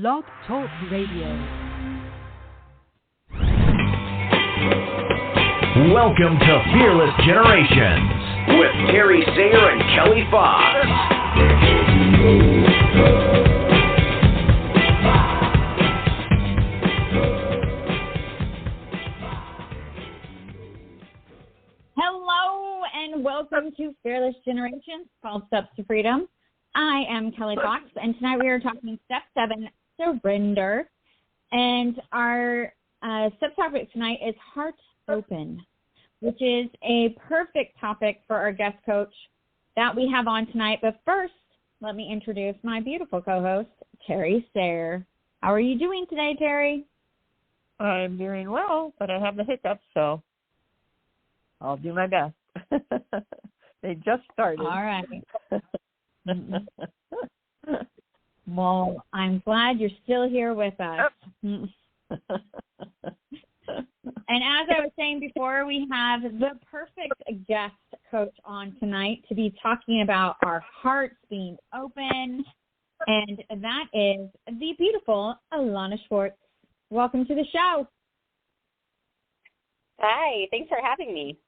Blog Talk Radio. Welcome to Fearless Generations with Terry Sayer and Kelly Fox. Hello and welcome to Fearless Generations, 12 Steps to Freedom. I am Kelly Fox, and tonight we are talking Step 7, Surrender. And our step topic tonight is Heart Open, which is a perfect topic for our guest coach that we have on tonight. But first, let me introduce my beautiful co-host, Terry Sayer. How are you doing today, Terry? I'm doing well, but I have the hiccups, so I'll do my best. They just started. All right. Well, I'm glad you're still here with us. And as I was saying before, we have the perfect guest coach on tonight to be talking about our hearts being open, and that is the beautiful Ilana Schwartz. Welcome to the show. Hi, thanks for having me.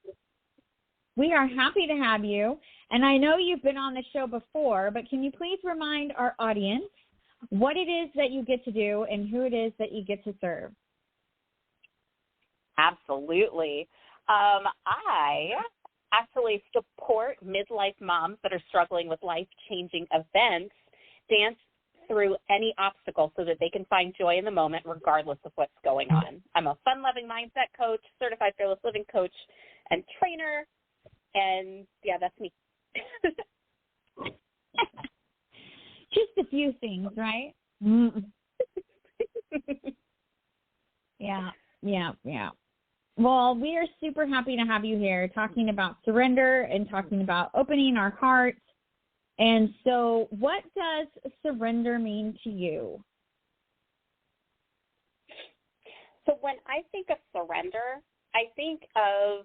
We are happy to have you, and I know you've been on the show before, but can you please remind our audience what it is that you get to do and who it is that you get to serve? Absolutely. I actually support midlife moms that are struggling with life-changing events, dance through any obstacle so that they can find joy in the moment regardless of what's going on. I'm a fun-loving mindset coach, certified fearless living coach, and trainer. And, yeah, that's me. Just a few things, right? Yeah. Well, we are super happy to have you here talking about surrender and talking about opening our hearts. And so what does surrender mean to you? So when I think of surrender, I think of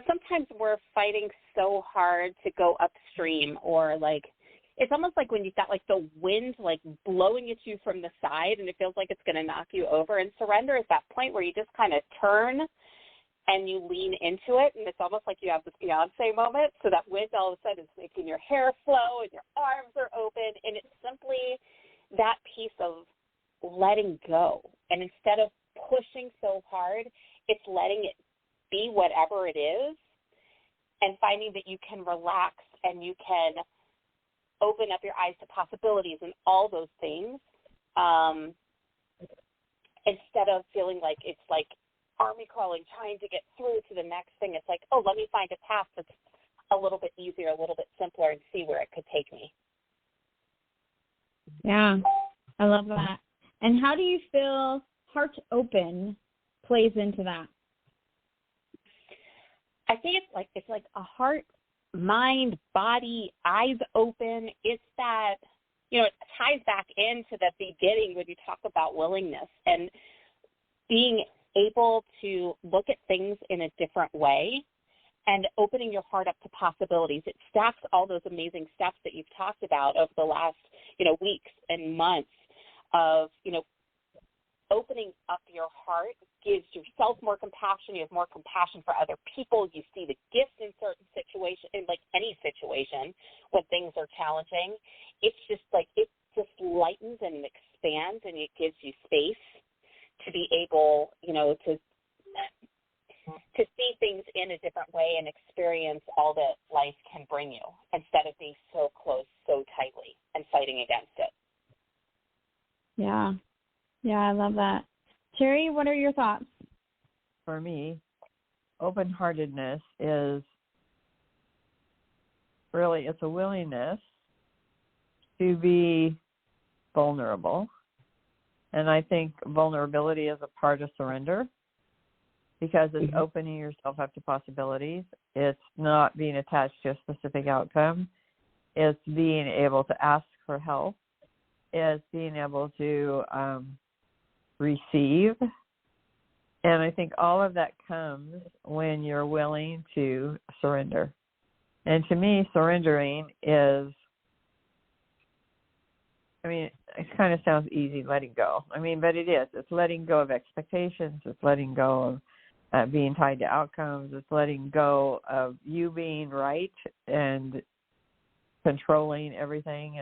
sometimes we're fighting so hard to go upstream, or like it's almost like when you've got like the wind like blowing at you from the side and it feels like it's going to knock you over. And surrender is that point where you just kind of turn and you lean into it, and it's almost like you have this Beyonce moment. So that wind all of a sudden is making your hair flow and your arms are open, and it's simply that piece of letting go. And instead of pushing so hard, it's letting it be whatever it is, and finding that you can relax and you can open up your eyes to possibilities and all those things, instead of feeling like it's like army crawling, trying to get through to the next thing. It's like, oh, let me find a path that's a little bit easier, a little bit simpler, and see where it could take me. Yeah, I love that. And how do you feel heart open plays into that? I think it's like a heart, mind, body, eyes open. It's that, it ties back into the beginning when you talk about willingness and being able to look at things in a different way and opening your heart up to possibilities. It stacks all those amazing steps that you've talked about over the last, weeks and months of, opening up your heart gives yourself more compassion. You have more compassion for other people. You see the gifts in certain situations, in like any situation when things are challenging. It's just like it just lightens and expands, and it gives you space to be able, to see things in a different way and experience all that life can bring you instead of being so close, so tightly, and fighting against it. Yeah, I love that. Terry, what are your thoughts? For me, open-heartedness is really, it's a willingness to be vulnerable. And I think vulnerability is a part of surrender because it's opening yourself up to possibilities. It's not being attached to a specific outcome. It's being able to ask for help. It's being able to receive. And I think all of that comes when you're willing to surrender. And to me, surrendering is I mean, it kind of sounds easy, letting go. I mean, but it is. It's letting go of expectations. It's letting go of being tied to outcomes. It's letting go of you being right and controlling everything.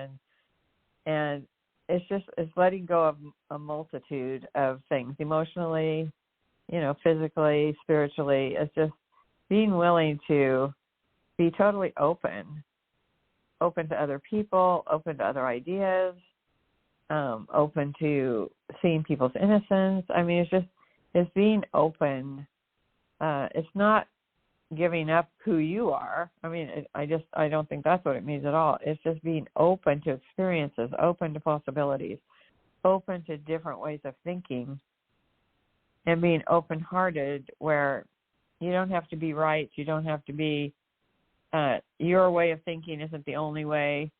And it's letting go of a multitude of things, emotionally, physically, spiritually. It's just being willing to be totally open to other people, open to other ideas, open to seeing people's innocence. I mean, it's being open. It's not giving up who you are. I mean, I don't think that's what it means at all. It's just being open to experiences, open to possibilities, open to different ways of thinking, and being open-hearted where you don't have to be right. You don't have to be, your way of thinking isn't the only way.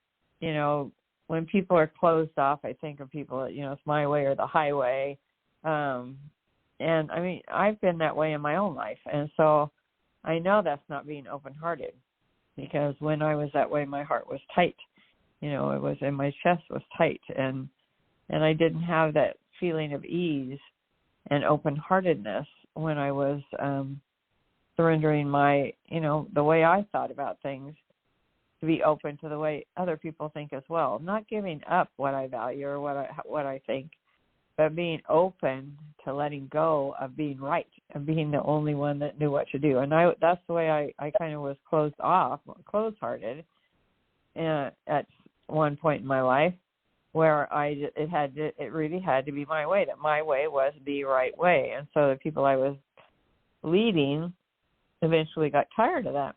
When people are closed off, I think of people, it's my way or the highway. And I mean, I've been that way in my own life. And so I know that's not being open-hearted, because when I was that way, my heart was tight. It was, and my chest was tight, and I didn't have that feeling of ease and open-heartedness when I was surrendering my, the way I thought about things, to be open to the way other people think as well. Not giving up what I value or what I think, but being open to letting go of being right and being the only one that knew what to do. And that's the way I kind of was closed-hearted at one point in my life, where it really had to be my way, that my way was the right way. And so the people I was leading eventually got tired of that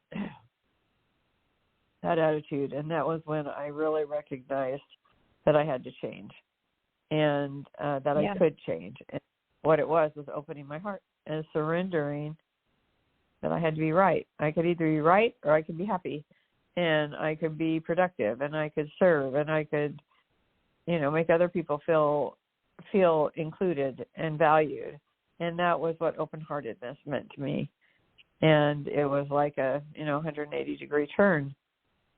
attitude. And that was when I really recognized that I had to change, and that I could change. And what it was opening my heart and surrendering that I had to be right. I could either be right or I could be happy, and I could be productive, and I could serve, and I could, make other people feel included and valued. And that was what open-heartedness meant to me. And it was like a 180-degree turn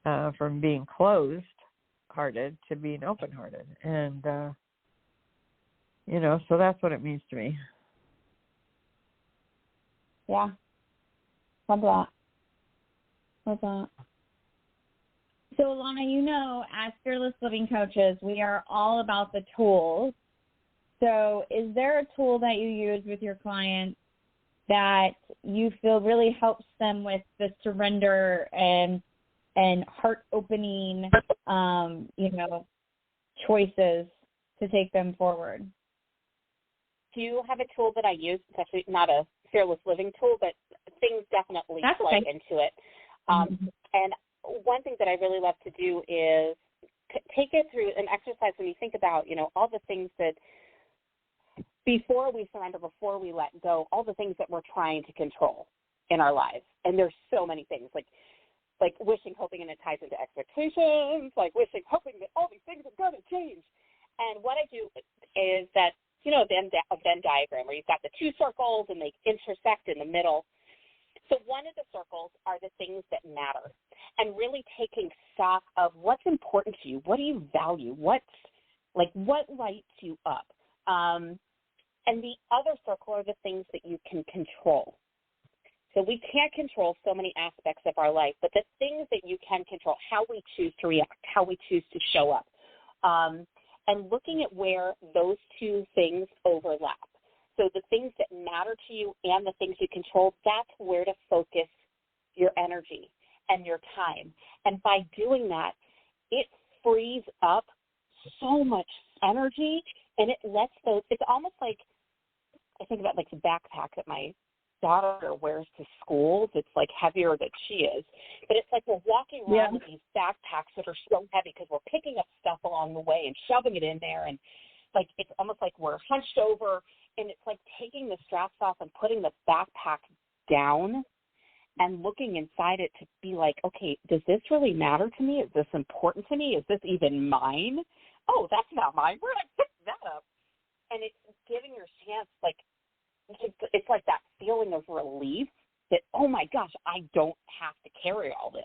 from being closed-hearted to being open-hearted. And so that's what it means to me. Yeah. Love that. So, Ilana, as Fearless Living coaches, we are all about the tools. So is there a tool that you use with your clients that you feel really helps them with the surrender and heart-opening, choices to take them forward? Do you have a tool that I use? It's actually not a Fearless Living tool, but things definitely play into it. And one thing that I really love to do is take it through an exercise when you think about, all the things that before we surrender, before we let go, all the things that we're trying to control in our lives. And there's so many things, like wishing, hoping, and it ties into expectations, like wishing, hoping that all these things are going to change. And what I do is that, a Venn diagram where you've got the two circles and they intersect in the middle. So one of the circles are the things that matter, and really taking stock of what's important to you. What do you value? What lights you up? And the other circle are the things that you can control. So we can't control so many aspects of our life, but the things that you can control, how we choose to react, how we choose to show up, and looking at where those two things overlap. So the things that matter to you and the things you control, that's where to focus your energy and your time. And by doing that, it frees up so much energy, and it lets those, it's almost like, I think about like the backpack that my daughter wears to school. It's like heavier than she is. But it's like we're walking around with these backpacks that are so heavy because we're picking up stuff along the way and shoving it in there. And like it's almost like we're hunched over, and it's like taking the straps off and putting the backpack down and looking inside it to be like, okay, does this really matter to me? Is this important to me? Is this even mine? Oh, that's not mine. Where did I pick that up? And it's giving your chance, like, it's like that feeling of relief that, oh my gosh, I don't have to carry all this.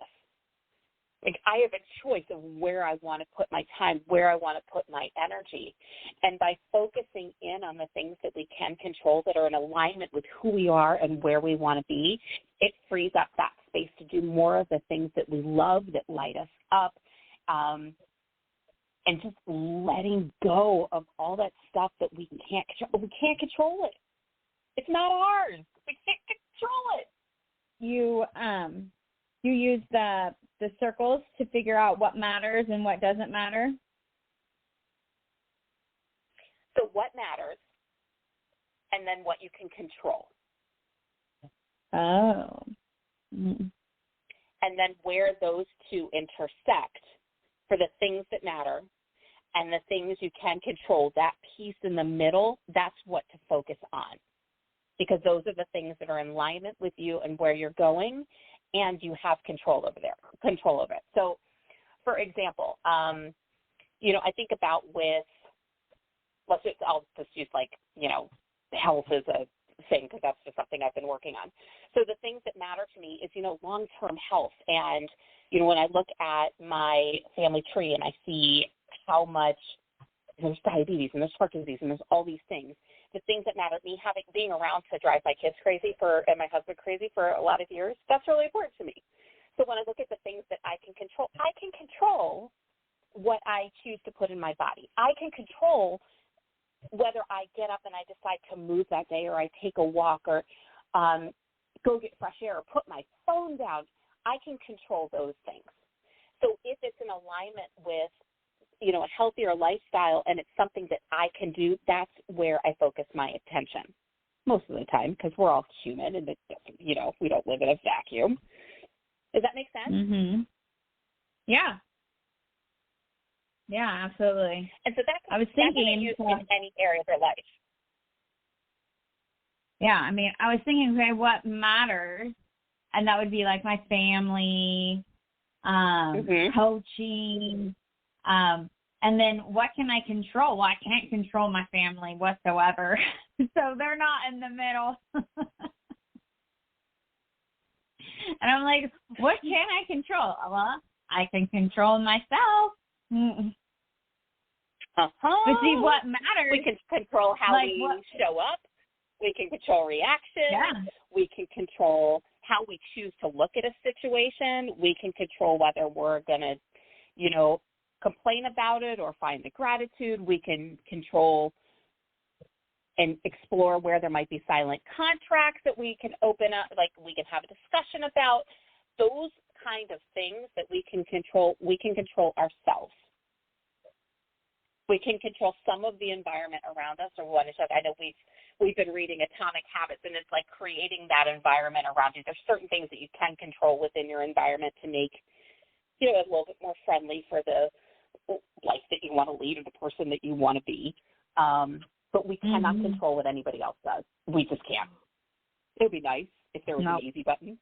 Like, I have a choice of where I want to put my time, where I want to put my energy. And by focusing in on the things that we can control that are in alignment with who we are and where we want to be, it frees up that space to do more of the things that we love, that light us up, and just letting go of all that stuff that we can't control. We can't control it. It's not ours. We can't control it. You use the circles to figure out what matters and what doesn't matter? So what matters, and then what you can control. Oh. Mm-hmm. And then where those two intersect for the things that matter and the things you can control, that piece in the middle, that's what to focus on. Because those are the things that are in alignment with you and where you're going, and you have control over it. So, for example, I think about I'll just use health as a thing, because that's just something I've been working on. So the things that matter to me is, long-term health. And, when I look at my family tree and I see how much there's diabetes and there's heart disease and there's all these things, the things that matter to me, being around to drive my kids crazy and my husband crazy for a lot of years, that's really important to me. So when I look at the things that I can control what I choose to put in my body. I can control whether I get up and I decide to move that day, or I take a walk, or go get fresh air, or put my phone down. I can control those things. So if it's in alignment with, a healthier lifestyle, and it's something that I can do, that's where I focus my attention most of the time, because we're all human, and we don't live in a vacuum. Does that make sense? Mm-hmm. Yeah. Yeah, absolutely. And so I was thinking use in any area of your life. Yeah, I was thinking, okay, what matters, and that would be like my family, coaching, and then what can I control? Well, I can't control my family whatsoever, so they're not in the middle. And I'm like, what can I control? Well, I can control myself. But see, what matters? We can control how we show up. We can control reaction. Yeah. We can control how we choose to look at a situation. We can control whether we're going to, complain about it or find the gratitude. We can control and explore where there might be silent contracts that we can open up, like we can have a discussion about. Those kind of things that we can control ourselves. We can control some of the environment around us or one another. I know we've been reading Atomic Habits, and it's like creating that environment around you. There's certain things that you can control within your environment to make, a little bit more friendly for the life that you want to lead or the person that you want to be. But we cannot control what anybody else does. We just can't. It would be nice if there was an easy button.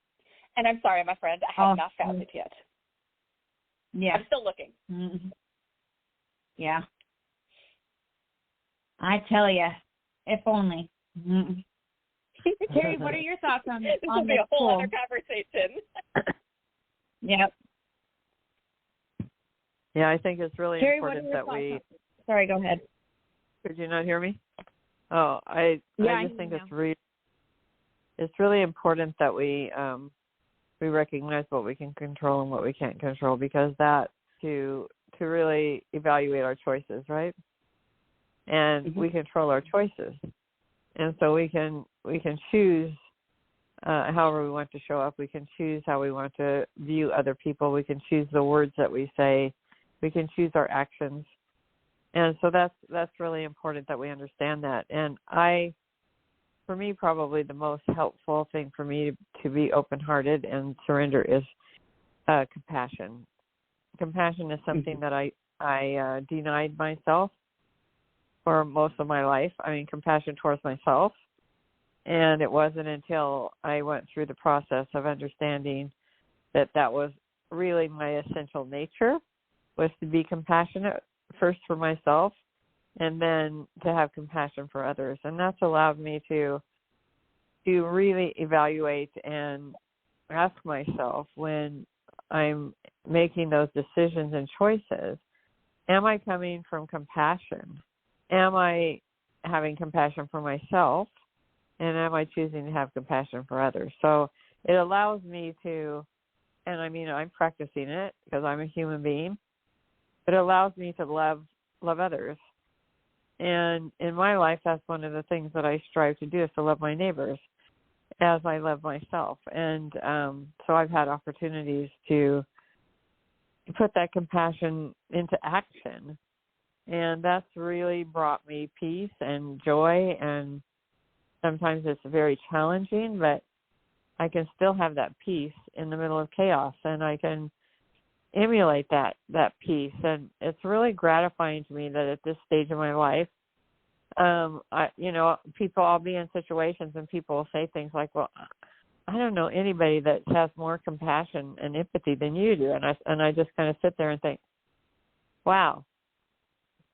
And I'm sorry, my friend, I have not found it yet. Yeah. I'm still looking. Mm-hmm. Yeah. I tell you, if only. Mm-hmm. Terry, what are your thoughts on this? This will be a whole other conversation. Yep. Yeah, I think it's really Terry, important that we. Sorry, go ahead. Could you not hear me? Oh, I just think it's really important that we recognize what we can control and what we can't control, because that to really evaluate our choices, right? And we control our choices, and so we can choose however we want to show up. We can choose how we want to view other people. We can choose the words that we say. We can choose our actions. And so that's really important that we understand that. And for me, probably the most helpful thing for me to be open-hearted and surrender is compassion. Compassion is something that I denied myself for most of my life. Compassion towards myself. And it wasn't until I went through the process of understanding that was really my essential nature, was to be compassionate first for myself and then to have compassion for others. And that's allowed me to really evaluate and ask myself when I'm making those decisions and choices, am I coming from compassion? Am I having compassion for myself? And am I choosing to have compassion for others? So it allows me to, and I mean, I'm practicing it because I'm a human being, but it allows me to love others. And in my life, that's one of the things that I strive to do, is to love my neighbors as I love myself. And so I've had opportunities to put that compassion into action. And that's really brought me peace and joy. And sometimes it's very challenging, but I can still have that peace in the middle of chaos, and I can emulate that peace. And it's really gratifying to me that at this stage of my life, I'll be in situations and people will say things like, well, I don't know anybody that has more compassion and empathy than you do. And I just kind of sit there and think, wow,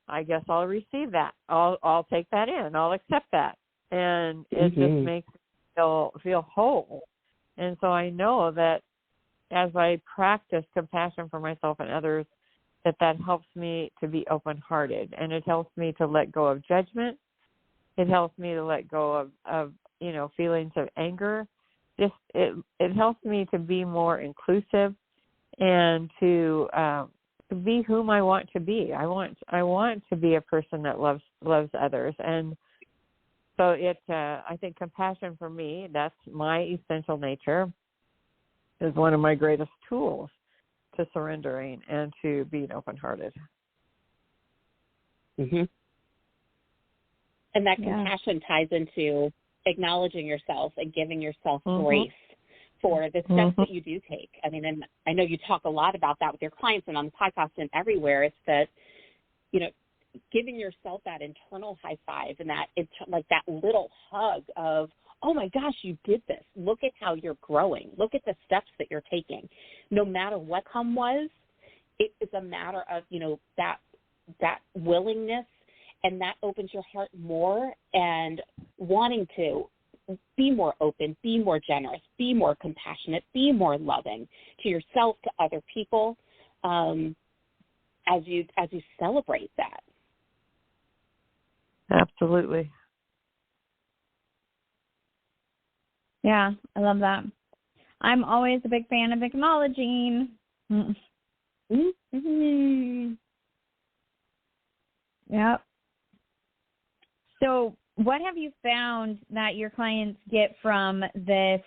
I guess I'll receive that. I'll take that in. I'll accept that. And it just makes me feel whole. And so I know that as I practice compassion for myself and others, that helps me to be open-hearted, and it helps me to let go of judgment. It helps me to let go of feelings of anger. Just it helps me to be more inclusive and to be whom I want to be. I want to be a person that loves others, and so I think compassion for me, that's my essential nature, is one of my greatest tools to surrendering and to being open-hearted. Mm-hmm. And that compassion ties into acknowledging yourself and giving yourself grace for the steps that you do take. I mean, and I know you talk a lot about that with your clients and on the podcast and everywhere. It's that, giving yourself that internal high five and that it's like that little hug of, oh my gosh, you did this. Look at how you're growing. Look at the steps that you're taking. No matter what come was, it is a matter of, that willingness, and that opens your heart more and wanting to be more open, be more generous, be more compassionate, be more loving to yourself, to other people, as you celebrate that. Absolutely. Yeah, I love that. I'm always a big fan of acknowledging. Yep. So what have you found that your clients get from this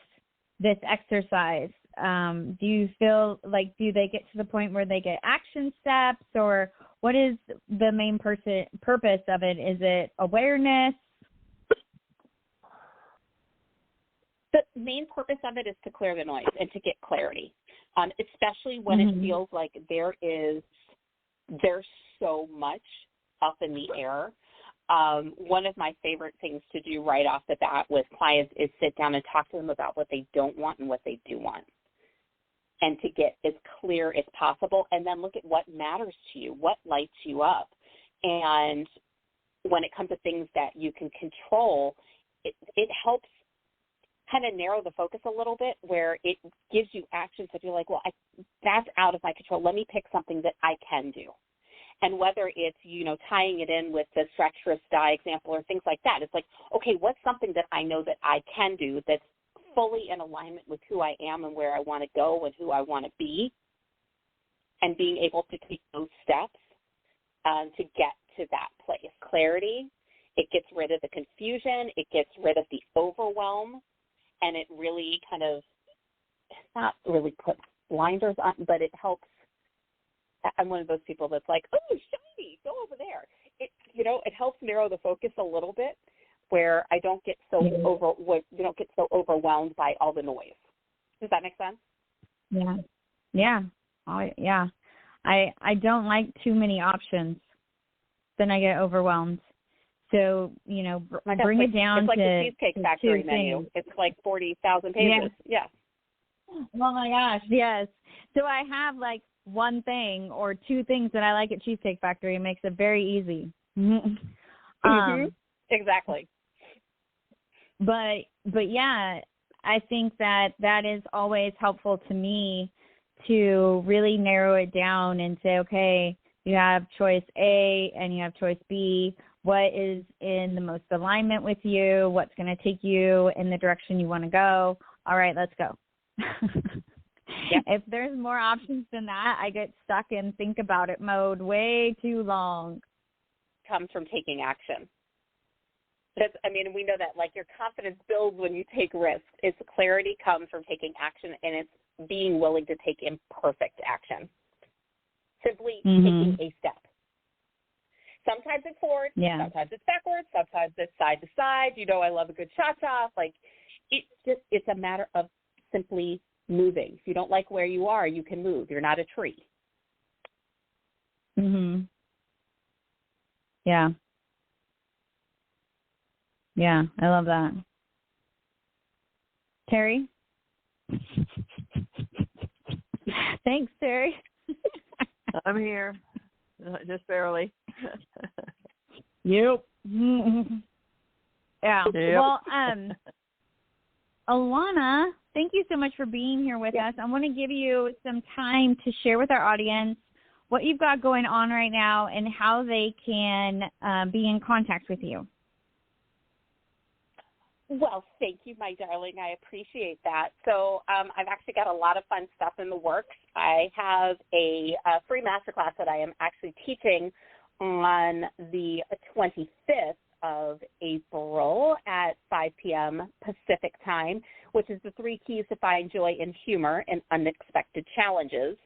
exercise? Do you feel like, do they get to the point where they get action steps, or what is the main purpose of it? Is it awareness? The main purpose of it is to clear the noise and to get clarity, especially when it feels like there's so much up in the air. One of my favorite things to do right off the bat with clients is sit down and talk to them about what they don't want and what they do want, and to get as clear as possible, and then look at what matters to you, what lights you up. And when it comes to things that you can control, it helps kind of narrow the focus a little bit, where it gives you actions that you're like, well, that's out of my control. Let me pick something that I can do. And whether it's, tying it in with the stretch, twist, die example or things like that, it's like, okay, what's something that I know that I can do that's fully in alignment with who I am and where I want to go and who I want to be, and being able to take those steps to get to that place. Clarity, it gets rid of the confusion, it gets rid of the overwhelm, and it really kind of, not really put blinders on, but it helps. I'm one of those people that's like, oh, shiny, go over there. It helps narrow the focus a little bit, where I don't get so overwhelmed by all the noise. Does that make sense? Yeah. I don't like too many options. Then I get overwhelmed. So, bring it down it's like to the Cheesecake Factory menu. Things. It's like 40,000 pages. Yeah. Oh my gosh, yes. So I have like one thing or two things that I like at Cheesecake Factory. It makes it very easy. Exactly. But yeah, I think that is always helpful to me to really narrow it down and say, okay, you have choice A and you have choice B. What is in the most alignment with you? What's going to take you in the direction you want to go? All right, let's go. Yep. If there's more options than that, I get stuck in think about it mode way too long. Comes from taking action. We know that, like, your confidence builds when you take risks. Its clarity comes from taking action, and it's being willing to take imperfect action. Simply taking a step. Sometimes it's forward, sometimes it's backwards, sometimes it's side to side. You know, I love a good cha-cha. Like, it's a matter of simply moving. If you don't like where you are, you can move. You're not a tree. Yeah. Yeah, I love that. Terry? Thanks, Terry. I'm here. Just barely. Yep. Yeah. Yep. Well, Ilana, thank you so much for being here with us. I want to give you some time to share with our audience what you've got going on right now and how they can be in contact with you. Well, thank you, my darling. I appreciate that. So I've actually got a lot of fun stuff in the works. I have a free masterclass that I am actually teaching on the 25th of April at 5 p.m. Pacific time, which is the 3 keys to find joy in humor and unexpected challenges,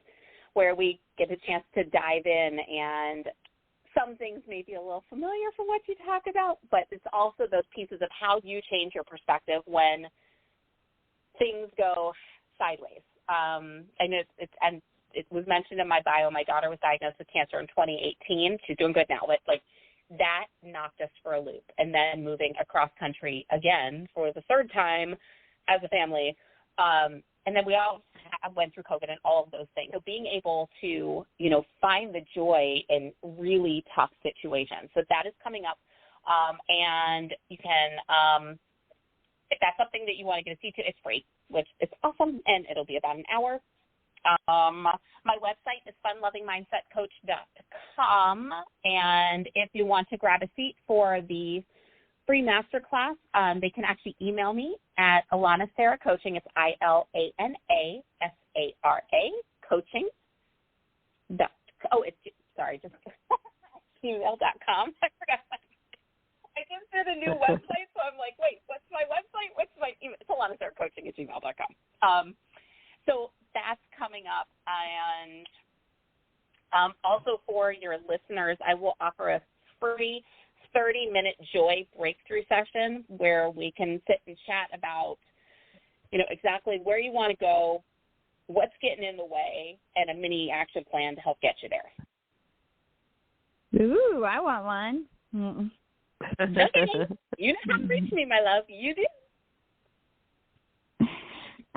where we get a chance to dive in, and some things may be a little familiar from what you talk about, but it's also those pieces of how you change your perspective when things go sideways. I know it was mentioned in my bio. My daughter was diagnosed with cancer in 2018. She's doing good now, but like that knocked us for a loop. And then moving across country again for the third time as a family. And then we all went through COVID and all of those things. So being able to, find the joy in really tough situations. So that is coming up. And you can, if that's something that you want to get a seat to, it's free, which is awesome. And it'll be about an hour. My website is funlovingmindsetcoach.com. And if you want to grab a seat for the free masterclass, they can actually email me at Ilana Sarah Coaching. It's ILANA SARA coaching. Gmail.com. I forgot. I just did a new website, so I'm like, wait, what's my website? What's my email? It's Ilana Sarah Coaching at gmail.com. So that's coming up, and also for your listeners, I will offer a free 30-minute joy breakthrough session where we can sit and chat about, exactly where you want to go, what's getting in the way, and a mini action plan to help get you there. Ooh, I want one. Okay. You know how to reach me, my love. You do.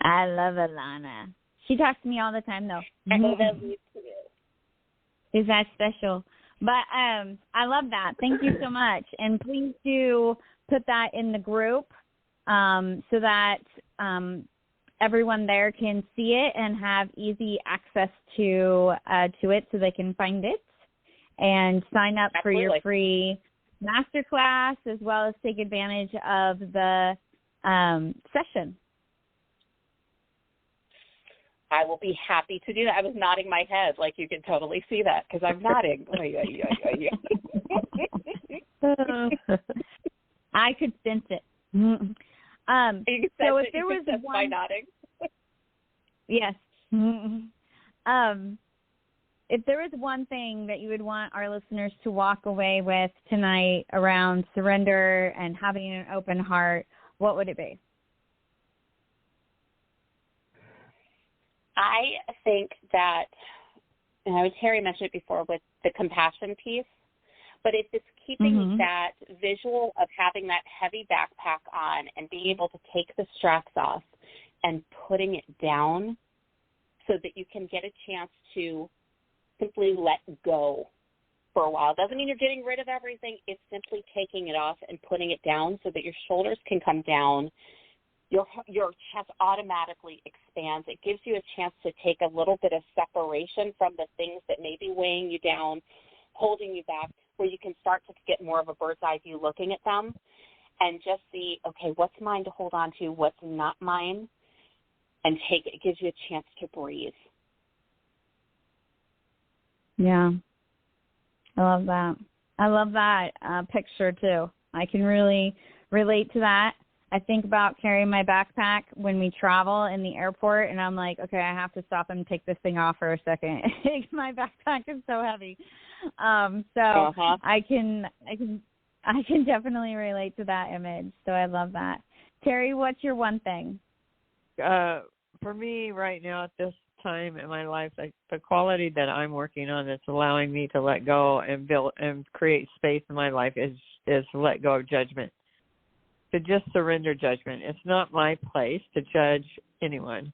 I love Ilana. She talks to me all the time, though. I love you too. Is that special? But I love that. Thank you so much. And please do put that in the group so that everyone there can see it and have easy access to it so they can find it and sign up for your free masterclass as well as take advantage of the session. I will be happy to do that. I was nodding my head like you can totally see that because I'm nodding. I could sense it. You can sense so it. if there was one by nodding. Yes. If there was one thing that you would want our listeners to walk away with tonight around surrender and having an open heart, what would it be? I think that, and Terry mentioned it before with the compassion piece, but it's keeping that visual of having that heavy backpack on and being able to take the straps off and putting it down so that you can get a chance to simply let go for a while. Doesn't mean you're getting rid of everything. It's simply taking it off and putting it down so that your shoulders can come down your chest automatically expands. It gives you a chance to take a little bit of separation from the things that may be weighing you down, holding you back, where you can start to get more of a bird's eye view looking at them and just see, okay, what's mine to hold on to, what's not mine, and take it. It gives you a chance to breathe. Yeah. I love that. I love that picture, too. I can really relate to that. I think about carrying my backpack when we travel in the airport, and I'm like, okay, I have to stop and take this thing off for a second. My backpack is so heavy. I can definitely relate to that image. So I love that. Terry, what's your one thing? For me right now at this time in my life, the quality that I'm working on that's allowing me to let go and build and create space in my life is let go of judgment. To just surrender judgment. It's not my place to judge anyone,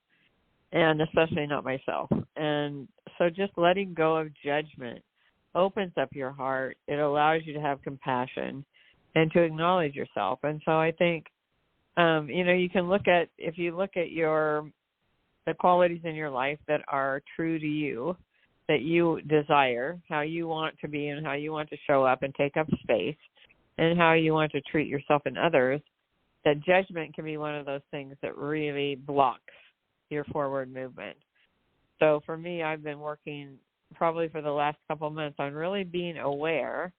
and especially not myself. And so just letting go of judgment opens up your heart. It allows you to have compassion and to acknowledge yourself. And so I think, you can look at, if you look at the qualities in your life that are true to you, that you desire, how you want to be and how you want to show up and take up space, and how you want to treat yourself and others, that judgment can be one of those things that really blocks your forward movement. So for me, I've been working probably for the last couple of months on really being aware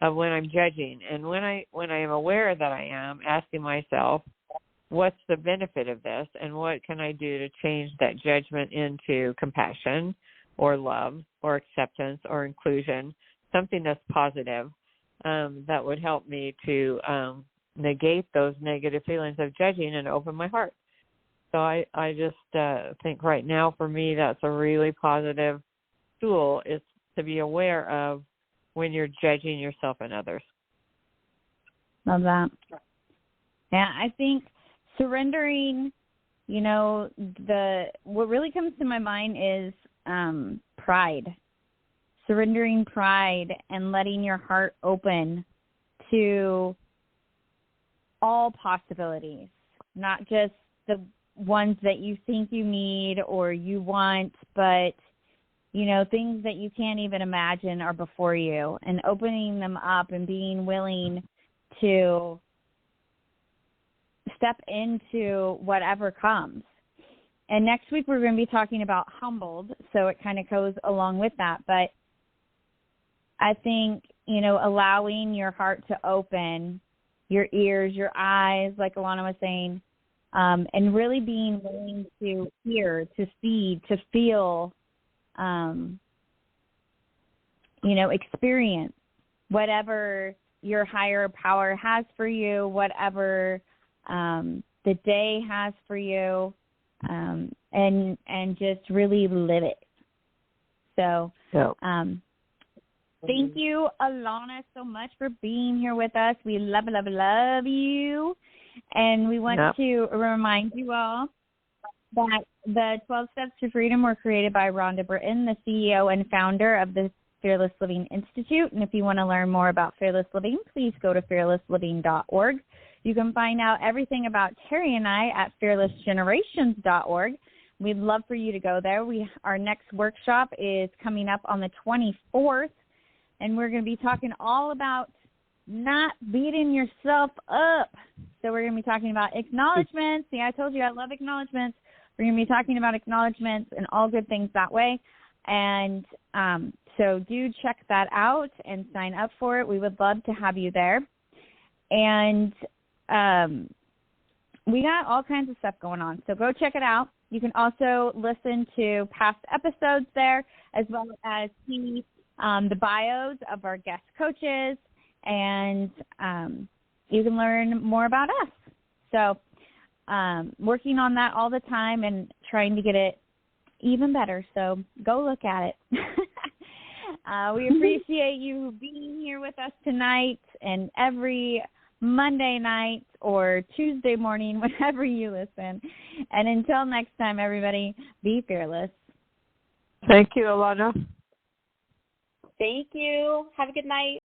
of when I'm judging. And when I am aware that I am, asking myself, what's the benefit of this, and what can I do to change that judgment into compassion or love or acceptance or inclusion, something that's positive. That would help me to negate those negative feelings of judging and open my heart. So I just think right now for me that's a really positive tool, is to be aware of when you're judging yourself and others. Love that. Yeah, I think surrendering, what really comes to my mind is pride. Surrendering pride and letting your heart open to all possibilities, not just the ones that you think you need or you want, but, things that you can't even imagine are before you, and opening them up and being willing to step into whatever comes. And next week we're going to be talking about humbled, so it kind of goes along with that. But I think, allowing your heart to open, your ears, your eyes, like Ilana was saying, and really being willing to hear, to see, to feel, experience whatever your higher power has for you, whatever the day has for you, and just really live it. So, thank you, Ilana, so much for being here with us. We love, love, love you. And we want to remind you all that the 12 Steps to Freedom were created by Rhonda Britton, the CEO and founder of the Fearless Living Institute. And if you want to learn more about Fearless Living, please go to fearlessliving.org. You can find out everything about Terry and I at fearlessgenerations.org. We'd love for you to go there. Our next workshop is coming up on the 24th, and we're going to be talking all about not beating yourself up. So we're going to be talking about acknowledgments. See, I told you I love acknowledgments. We're going to be talking about acknowledgments and all good things that way. And so do check that out and sign up for it. We would love to have you there. And we got all kinds of stuff going on. So go check it out. You can also listen to past episodes there, as well as see the bios of our guest coaches, and you can learn more about us. So working on that all the time and trying to get it even better. So go look at it. We appreciate you being here with us tonight and every Monday night or Tuesday morning, whenever you listen. And until next time, everybody, be fearless. Thank you, Ilana. Thank you. Have a good night.